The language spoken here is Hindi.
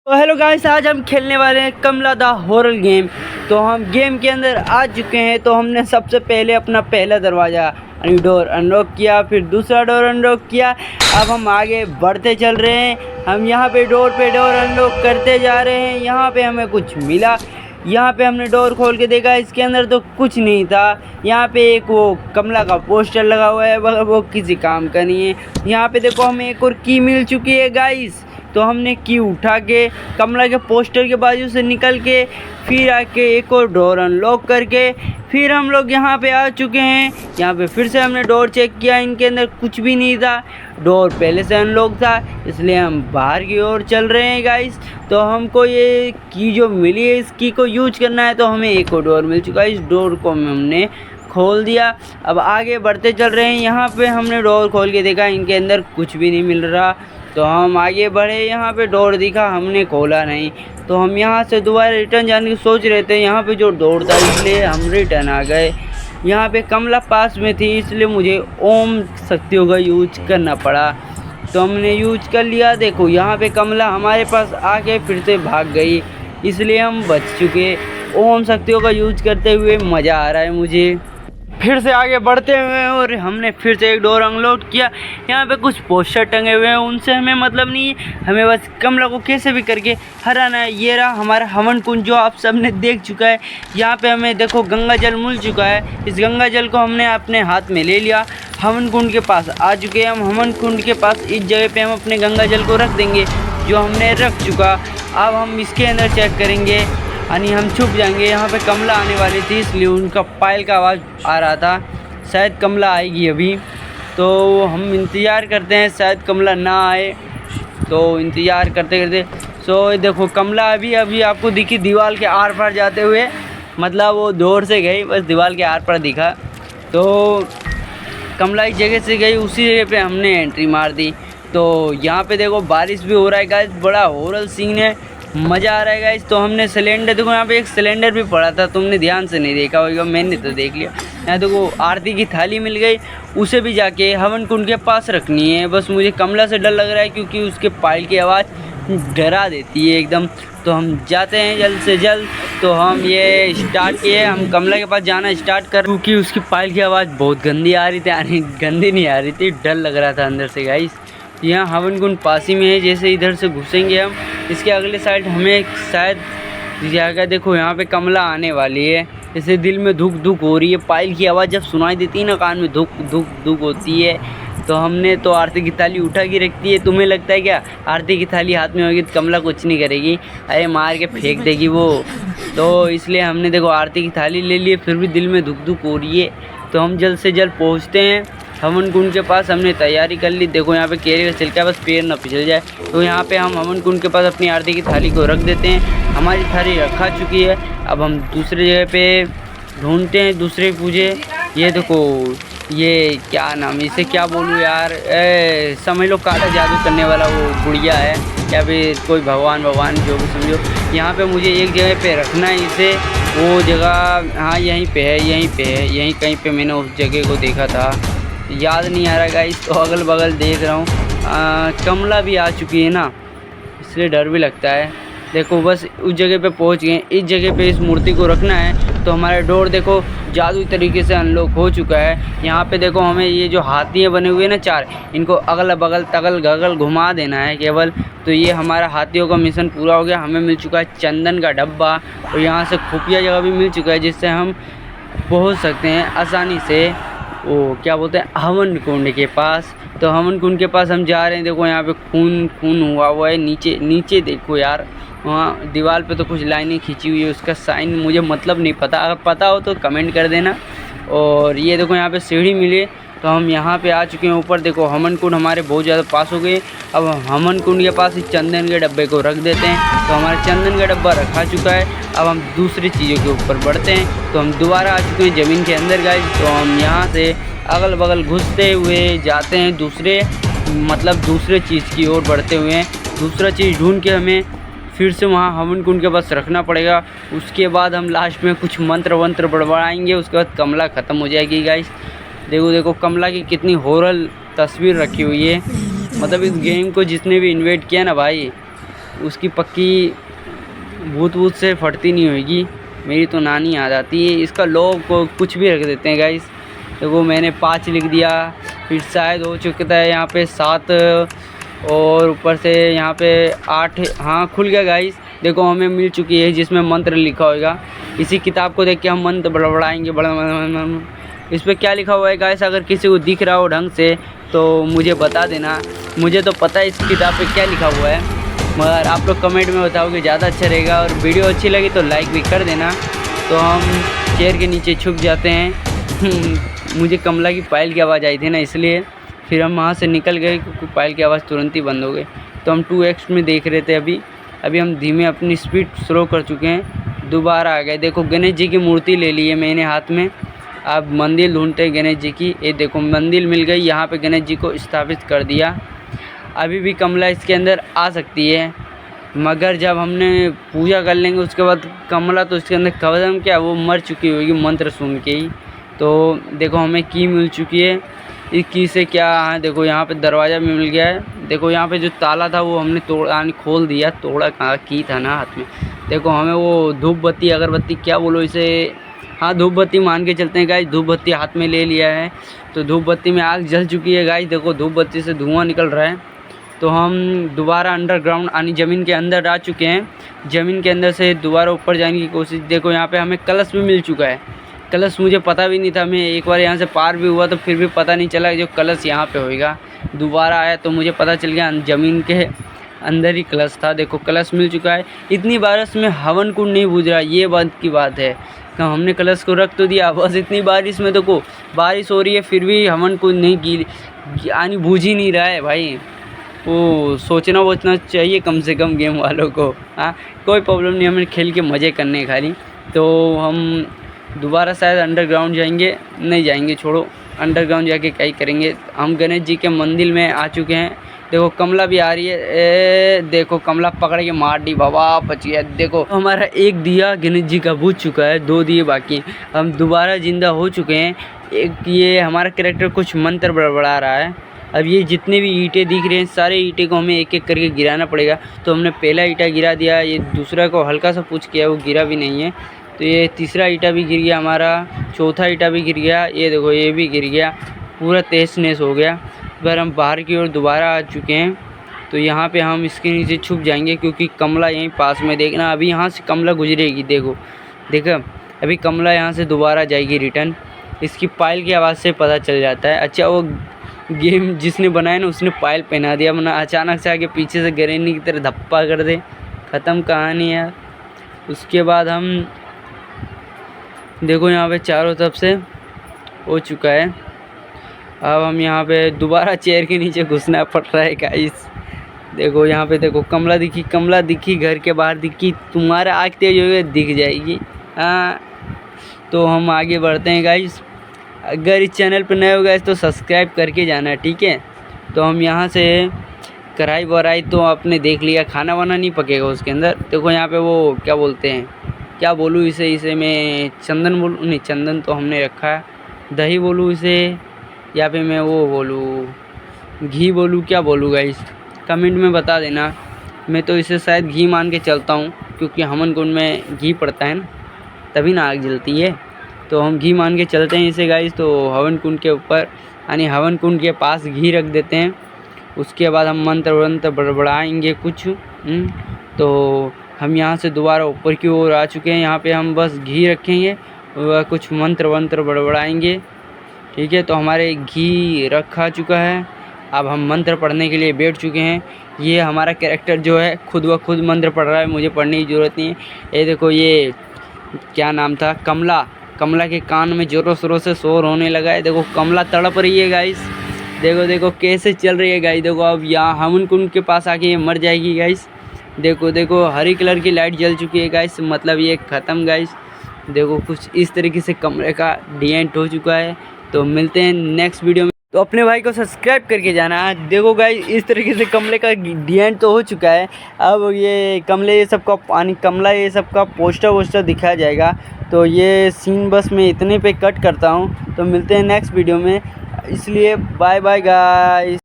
तो हेलो गाइस, आज हम खेलने वाले हैं कमला द हॉरर गेम। तो हम गेम के अंदर आ चुके हैं। तो हमने सबसे पहले अपना पहला दरवाज़ा यानी डोर अनलॉक किया, फिर दूसरा डोर अनलॉक किया। अब हम आगे बढ़ते चल रहे हैं। हम यहाँ पे डोर अनलॉक करते जा रहे हैं। यहाँ पे हमें कुछ मिला। यहाँ पे हमने डोर खोल के देखा, इसके अंदर तो कुछ नहीं था। यहाँ पे एक वो कमला का पोस्टर लगा हुआ है, मगर वो किसी काम का नहीं है। यहाँ पे देखो हमें एक और की मिल चुकी है गाइस। तो हमने की उठा के कमला के पोस्टर के बाजू से निकल के फिर आके एक और डोर अनलॉक करके फिर हम लोग यहाँ पे आ चुके हैं। यहाँ पे फिर से हमने डोर चेक किया, इनके अंदर कुछ भी नहीं था। डोर पहले से अनलॉक था, इसलिए हम बाहर की ओर चल रहे हैं गाइस। तो हमको ये की जो मिली है, इस की को यूज करना है। तो हमें एक और डोर मिल चुका है, इस डोर को हमने खोल दिया। अब आगे बढ़ते चल रहे हैं। यहाँ पे हमने डोर खोल के देखा, इनके अंदर कुछ भी नहीं मिल रहा। तो हम आगे बढ़े, यहाँ पे डोर दिखा, हमने खोला नहीं। तो हम यहाँ से दोबारा रिटर्न जाने की सोच रहे थे। यहाँ पे जो डोर था, इसलिए हम रिटर्न आ गए। यहाँ पे कमला पास में थी, इसलिए मुझे ओम शक्तियों का यूज करना पड़ा। तो हमने यूज कर लिया। देखो यहाँ पे कमला हमारे पास आके फिर से भाग गई, इसलिए हम बच चुके। ओम शक्तियों का यूज करते हुए मज़ा आ रहा है मुझे। फिर से आगे बढ़ते हुए और हमने फिर से एक डोर अनलॉक किया। यहाँ पे कुछ पोस्टर टंगे हुए हैं, उनसे हमें मतलब नहीं है। हमें बस कमला को कैसे भी करके हराना है। ये रहा हमारा हवन कुंड, जो आप सबने देख चुका है। यहाँ पे हमें देखो गंगा जल मिल चुका है। इस गंगा जल को हमने अपने हाथ में ले लिया। हवन कुंड के पास आ चुके हैं हम। हवन कुंड के पास इस जगह पे हम अपने गंगा जल को रख देंगे, जो हमने रख चुका। अब हम इसके अंदर चेक करेंगे यानी हम छुप जाएंगे। यहाँ पे कमला आने वाली थी, इसलिए उनका पायल का आवाज़ आ रहा था। शायद कमला आएगी अभी, तो हम इंतज़ार करते हैं। शायद कमला ना आए, तो इंतज़ार करते करते सो देखो कमला अभी आपको दिखी दीवार के आर पार जाते हुए। मतलब वो दूर से गई, बस दीवार के आर पार दिखा। तो कमला एक जगह से गई, उसी जगह पे हमने एंट्री मार दी। तो यहाँ पे देखो बारिश भी हो रहा है गाइस, बड़ा हॉरर सीन है, मज़ा आ रहा है गाइस। तो हमने सिलेंडर, देखो यहाँ पे एक सिलेंडर भी पड़ा था, तुमने ध्यान से नहीं देखा होगा, मैंने तो देख लिया। यहाँ देखो आरती की थाली मिल गई, उसे भी जाके हवन कुंड के पास रखनी है। बस मुझे कमला से डर लग रहा है, क्योंकि उसके पायल की आवाज़ डरा देती है एकदम। तो हम जाते हैं जल्द से जल्द। तो हम ये स्टार्ट किए, हम कमला के पास जाना स्टार्ट कर, क्योंकि उसकी पायल की आवाज़ बहुत गंदी आ रही थी। यानी गंदी नहीं आ रही थी, डर लग रहा था अंदर से गाइस। यहाँ हवन कुंड पास ही में है। जैसे इधर से घुसेंगे हम, इसके अगले साइड हमें शायद जगह देखो यहाँ पे कमला आने वाली है। जैसे दिल में धुक धुक हो रही है, पायल की आवाज़ जब सुनाई देती है ना, कान में धुक धुक धुक होती है। तो हमने तो आरती की थाली उठा के रखती है। तुम्हें लगता है क्या आरती की थाली हाथ में होगी तो कमला कुछ नहीं करेगी? अरे मार के फेंक देगी वो। तो इसलिए हमने देखो आरती की थाली ले ली है, फिर भी दिल में धुक धुक हो रही है। तो हम जल्द से जल्द पहुँचते हैं हवन कुंड के पास। हमने तैयारी कर ली। देखो यहाँ पे केले का छिलका, बस पैर ना फिसल जाए। तो यहाँ पे हम हवन कुंड के पास अपनी आरती की थाली को रख देते हैं। हमारी थाली रखा चुकी है। अब हम दूसरे जगह पे ढूंढते हैं दूसरे पूजे। ये देखो, ये क्या नाम, इसे क्या बोलूँ यार, समझ लो काला जादू करने वाला वो गुड़िया है, या फिर कोई भगवान जो भी समझो। यहाँ पे मुझे एक जगह पे रखना है इसे। वो जगह हाँ यहीं पे है, यहीं कहीं पे मैंने उस जगह को देखा था, याद नहीं आ रहा गाइस। तो अगल बगल देख रहा हूँ। कमला भी आ चुकी है ना, इसलिए डर भी लगता है। देखो बस उस जगह पे पहुँच गए। इस जगह पे इस मूर्ति को रखना है। तो हमारा डोर देखो जादुई तरीके से अनलॉक हो चुका है। यहाँ पे देखो हमें ये जो हाथी बने हुए हैं ना चार, इनको अगल बगल तगल गगल घुमा देना है केवल। तो ये हमारा हाथियों का मिशन पूरा हो गया। हमें मिल चुका है चंदन का डब्बा, और यहाँ से खुफिया जगह भी मिल चुका है, जिससे हम पहुँच सकते हैं आसानी से वो क्या बोलते हैं हवन कुंड के पास। तो हवन कुंड के पास हम जा रहे हैं। देखो यहाँ पे खून हुआ है नीचे देखो यार, वहाँ दीवार पे तो कुछ लाइनें खींची हुई है, उसका साइन मुझे मतलब नहीं पता, अगर पता हो तो कमेंट कर देना। और ये देखो यहाँ पे सीढ़ी मिली। तो हम यहाँ पे आ चुके हैं ऊपर। देखो हवन कुंड हमारे बहुत ज़्यादा पास हो गए। अब हवन कुंड के पास इस चंदन के डब्बे को रख देते हैं। तो हमारा चंदन का डब्बा रखा चुका है। अब हम दूसरी चीज़ों के ऊपर बढ़ते हैं। तो हम दोबारा आ चुके हैं ज़मीन के अंदर गाइस। तो हम यहाँ से अगल बगल घुसते हुए जाते हैं दूसरे चीज़ की ओर बढ़ते हुए। दूसरा चीज़ ढूंढ के हमें फिर से वहाँ हवन कुंड के पास रखना पड़ेगा। उसके बाद हम लास्ट में कुछ मंत्र वंत्र बड़बड़ाएंगे, उसके बाद कमला ख़त्म हो जाएगी गाइस। देखो कमला की कितनी हॉरर तस्वीर रखी हुई है। मतलब इस गेम को जिसने भी इन्वेट किया ना भाई, उसकी पक्की भूत भूत से फटती नहीं होगी। मेरी तो नानी याद आती है। इसका लॉक को कुछ भी रख देते हैं गाइस। देखो मैंने 5 लिख दिया, फिर शायद हो चुका है यहाँ पे 7 और ऊपर से यहाँ पे 8। हाँ खुल गया गाइस। देखो हमें मिल चुकी है जिसमें मंत्र लिखा होगा। इसी किताब को देख के हम मंत्र बड़बड़ाएंगे। इस पर क्या लिखा हुआ है गाइस, अगर किसी को दिख रहा हो ढंग से तो मुझे बता देना। मुझे तो पता है इस किताब पे क्या लिखा हुआ है, मगर आप लोग कमेंट में बताओगे ज़्यादा अच्छा रहेगा। और वीडियो अच्छी लगी तो लाइक भी कर देना। तो हम चेयर के नीचे छुप जाते हैं। मुझे कमला की पायल की आवाज़ आई थी ना, इसलिए फिर हम वहाँ से निकल गए क्योंकि पायल की आवाज़ तुरंत ही बंद हो गई। तो हम 2x में देख रहे थे। अभी हम धीमे अपनी स्पीड स्लो कर चुके हैं। दोबारा आ गए। देखो गणेश जी की मूर्ति ले ली है मैंने हाथ में। अब मंदिर ढूंढते हैं गणेश जी की। ये देखो मंदिर मिल गई। यहाँ पे गणेश जी को स्थापित कर दिया। अभी भी कमला इसके अंदर आ सकती है, मगर जब हमने पूजा कर लेंगे उसके बाद कमला तो इसके अंदर कदम क्या वो मर चुकी होगी मंत्र सुन के ही। तो देखो हमें की मिल चुकी है। इस की से क्या है, देखो यहाँ पे दरवाज़ा भी मिल गया है। देखो यहाँ पे जो ताला था वो हमने खोल दिया। तोड़ा कहाँ की था ना हाथ में। देखो हमें वो धूप बत्ती अगरबत्ती क्या बोलो इसे, हाँ धूप बत्ती मान के चलते हैं गाइस। धूप बत्ती हाथ में ले लिया है। तो धूप बत्ती में आग जल चुकी है गाइस। देखो धूप बत्ती से धुआं निकल रहा है। तो हम दोबारा अंडरग्राउंड यानी ज़मीन के अंदर आ चुके हैं। ज़मीन के अंदर से दोबारा ऊपर जाने की कोशिश। देखो यहाँ पे हमें कलश भी मिल चुका है। कलश मुझे पता भी नहीं था। मैं एक बार यहाँ से पार भी हुआ तो फिर भी पता नहीं चला जो कलश यहाँ पे होएगा। दोबारा आया तो मुझे पता चल गया ज़मीन के अंदर ही कलश था। देखो कलश मिल चुका है। इतनी बारिश में हवन कुंड नहीं बुझ रहा, ये बात की बात है। तो हमने कलश को रख तो दिया, बस इतनी बारिश में देखो बारिश हो रही है फिर भी हवन कुंड नहीं की यानी बूझ ही नहीं रहा है भाई। वो सोचना वोचना चाहिए कम से कम गेम वालों को। हाँ कोई प्रॉब्लम नहीं, हमें खेल के मज़े करने खाली। तो हम दोबारा शायद अंडरग्राउंड जाएंगे, नहीं जाएंगे छोड़ो। अंडरग्राउंड जाके क्या ही करेंगे। हम गणेश जी के मंदिर में आ चुके हैं। देखो कमला भी आ रही है। देखो कमला पकड़ के मार दी, बाबा बच गया। देखो हमारा एक दिया गणेश जी का बुझ चुका है, 2 दिए बाकी। हम दोबारा जिंदा हो चुके हैं। एक ये हमारा कैरेक्टर कुछ मंत्र बड़बड़ा रहा है। अब ये जितने भी ईंटें दिख रहे हैं सारे ईंटें को हमें एक एक करके गिराना पड़ेगा। तो हमने पहला ईंटा गिरा दिया। ये दूसरा को हल्का सा पूछ किया, वो गिरा भी नहीं है। तो ये तीसरा ईंटा भी गिर गया हमारा। चौथा ईंटा भी गिर गया। ये देखो ये भी गिर गया, पूरा तहस नहस हो गया। फिर हम बाहर की ओर दोबारा आ चुके हैं। तो यहाँ पे हम इसके नीचे छुप जाएंगे क्योंकि कमला यहीं पास में। देखना अभी यहाँ से कमला गुजरेगी। देखो अभी कमला यहाँ से दोबारा जाएगी रिटर्न। इसकी पायल की आवाज़ से पता चल जाता है। अच्छा वो गेम जिसने बनाया ना उसने पायल पहना दिया, वरना अचानक से आके पीछे से गरेनी की तरह धप्पा कर दे, ख़त्म कहानी यार। उसके बाद हम देखो यहाँ पे चारों तरफ से हो चुका है। अब हम यहाँ पे दोबारा चेयर के नीचे घुसना पड़ रहा है गाइस। देखो यहाँ पे देखो कमला दिखी घर के बाहर दिखी। तुम्हारा आँख तेज हो गया दिख जाएगी। हाँ तो हम आगे बढ़ते हैं गाइस। अगर इस चैनल पर नए हो गए तो सब्सक्राइब करके जाना, ठीक है। तो हम यहाँ से कढ़ाई वढ़ाई तो आपने देख लिया, खाना वाना नहीं पकेगा उसके अंदर। देखो यहाँ पे वो क्या बोलते हैं, क्या बोलूँ इसे मैं चंदन बोलूँ, नहीं चंदन तो हमने रखा है। दही बोलूँ इसे या फिर मैं वो बोलूँ घी बोलूँ, क्या बोलूँ गाइस कमेंट में बता देना। मैं तो इसे शायद घी मान के चलता हूँ क्योंकि हवन कुंड में घी पड़ता है ना, तभी ना आग जलती है। तो हम घी मान के चलते हैं इसे गाइस। तो हवन कुंड के ऊपर यानी हवन कुंड के पास घी रख देते हैं। उसके बाद हम मंत्र वंत्र बड़बड़ाएंगे कुछ। तो हम यहाँ से दोबारा ऊपर की ओर आ चुके हैं। यहाँ पे हम बस घी रखेंगे और कुछ मंत्र वंत्र बड़बड़ाएंगे, ठीक है। तो हमारे घी रखा चुका है। अब हम मंत्र पढ़ने के लिए बैठ चुके हैं। ये हमारा कैरेक्टर जो है खुद व खुद मंत्र पढ़ रहा है, मुझे पढ़ने की ज़रूरत नहीं है। ये देखो ये क्या नाम था, कमला के कान में जोरों शोरों से शोर होने लगा है। देखो कमला तड़प रही है गाइस। देखो कैसे चल रही है गाइस। देखो अब यहाँ हवन कुंड के पास आके ये मर जाएगी गाइस। देखो हरी कलर की लाइट जल चुकी है गाइस, मतलब ये ख़त्म गाइस। देखो कुछ इस तरीके से कमरे का डिएंट हो चुका है। तो मिलते हैं नेक्स्ट वीडियो में। तो अपने भाई को सब्सक्राइब करके जाना। देखो गाइस इस तरीके से कमले का डिएंट तो हो चुका है। अब ये कमले ये सब का पानी कमला ये सब का पोस्टर दिखाया जाएगा। तो ये सीन बस मैं इतने पे कट करता हूँ। तो मिलते हैं नेक्स्ट वीडियो में, इसलिए बाय बाय गाइस।